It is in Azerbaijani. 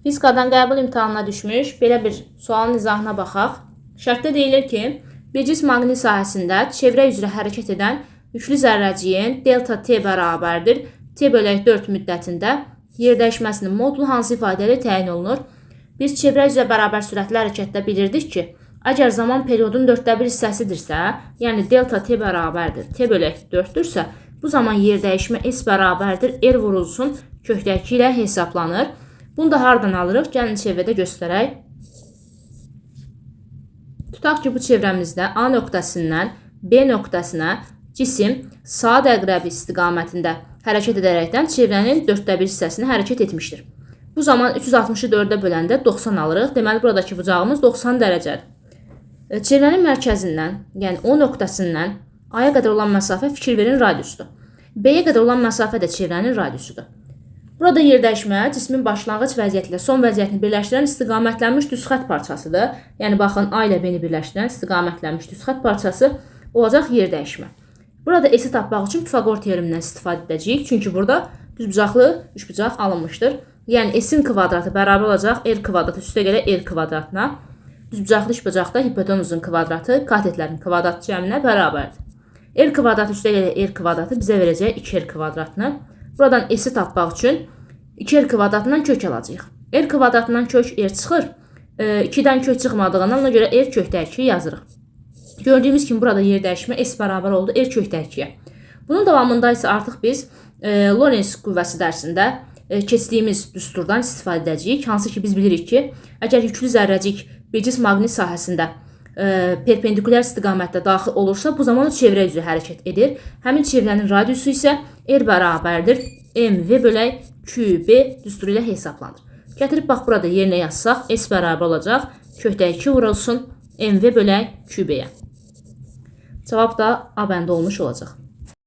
Fizikadan qəbul imtahanına düşmüş belə bir sualın izahına baxaq. Şərtdə deyilir ki, bir cism maqnit sahəsində çevrə üzrə hərəkət edən yüklü zərrəciyin delta t bərabərdir. T bölək 4 müddətində yer dəyişməsinin modulu hansı ifadə ilə təyin olunur? Biz çevrə üzrə bərabər sürətli hərəkətdə bilirdik ki, əgər zaman periodun 4/1 hissəsidirsə, yəni delta t bərabərdir, t bölək 4-dürsə, bu zaman yer dəyişmə s bərabərdir, r vurulsun kökdəki ilə hesablanır. Bunu da hardan alırıq? Gəlin çevrədə göstərək. Tutaq ki, bu çevrəmizdə A nöqtəsindən B nöqtəsinə cisim saat əqrəbi istiqamətində hərəkət edərəkdən çevrənin 4/1 hissəsini hərəkət etmişdir. Bu zaman 360-ı 4-ə böləndə 90 alırıq. Deməli, buradakı bucağımız 90 dərəcədir. Çevrənin mərkəzindən, yəni O nöqtəsindən A-ya qədər olan məsafə fikir verin radiusdur. B-yə qədər olan məsafə də çevrənin radiusudur. Burada yer dəyişmə cismin başlanğıc vəziyyəti ilə son vəziyyətini birləşdirən istiqamətlənmiş düz xətt parçasıdır. Yəni, baxın, A ilə B-ni birləşdirən istiqamətlənmiş düz xətt parçası olacaq yer dəyişmə. Burada S-i tapmaq üçün Pifaqor teoremindən istifadə edəcəyik. Çünki burada düzbucaqlı üçbucaq alınmışdır. Yəni, S-in kvadratı bərabər olacaq R kvadratı üstə gələ R kvadratına. Düzbucaqlı üçbucaqda hipotenuzun kvadratı katetlərin kvadrat cəminə bərabərdir. R kvadratı üstə gələ R kvadratı bizə verəcək 2R kvadratını. Buradan S-i tapmaq üçün 2R kvadratından kök alacağıq. R kvadratından kök R çıxır. 2-dən kök çıxmadığından ona görə R kökdə 2 yazırıq. Gördüyümüz kimi burada yer dəyişmə S bərabər oldu R kökdə 2-yə. Bunun davamında isə artıq biz Lorentz qüvvəsi dərsində keçdiyimiz düsturdan istifadə edəcəyik. Hansı ki biz bilirik ki, əgər yüklü zərrəcik bir cism maqnit sahəsində perpendikulyar istiqamətdə daxil olursa, bu zaman o çevrə üzrə hərəkət edir. Həmin çevrənin radiusu isə R bərabərdir mv bölək qb düsturu ilə hesablanır. Gətirib bax, burada yerinə yazsaq, S bərabər olacaq, kökdə 2 vurulsun mv bölək qb-yə. Cavab da A bəndə olmuş olacaq.